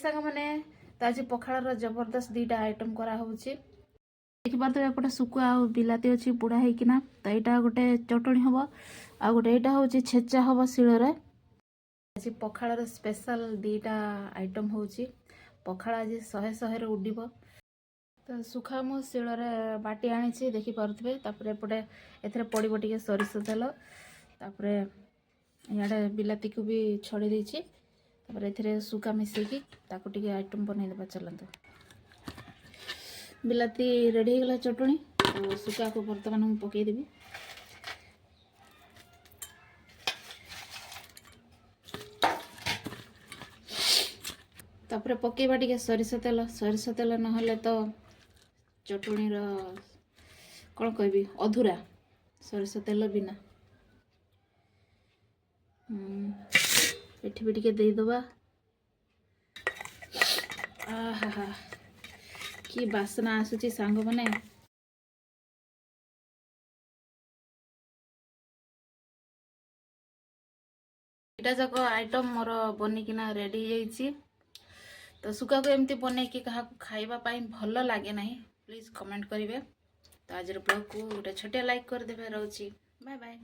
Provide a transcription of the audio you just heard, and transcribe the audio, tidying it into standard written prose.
सांग मैंने तो आज पखाड़ जबरदस्त दीटा आइटम करा होउची देखिए एपटे सुकुआ आ बिलाती अच्छी बुढ़ा होना तो यहाँ गोटे चटणी हम आ गोटे यहाँ हूँ छेचा हम शिଳରେ आज पखाड़ स्पेशल दीटा आइटम होउची पखाड़ आज 100 उड्डीब तो सुखा मु शिଳରେ बाटी आनी देखिपे एपटे एथरे पड़ो टे सरिष तेल इे बिलाती को भी छड़ी देछि ए सुखा मिसेकी ताको आइटम बनईदेवा चलते बिलाती रेडी होगा चटणी तो सुखा को बर्तमान मुझे पकईदेवी तापर पकेबा टिके सरिष तेल नहले तो चटणी कौन कहबी अधूरा सरिष तेल बिना एठी भी टिके देदबा आहा कि बासना आसुची सांग माने एटा जाक आइटम मोर बनिकिना रेडी जाइछि तो सुखा को एमती बने कि क्या खाइबा पाई भल लगे ना प्लीज कमेंट करेंगे तो आज ब्लॉग को गोटे छोटिया लाइक करदे रोची बाय बाय।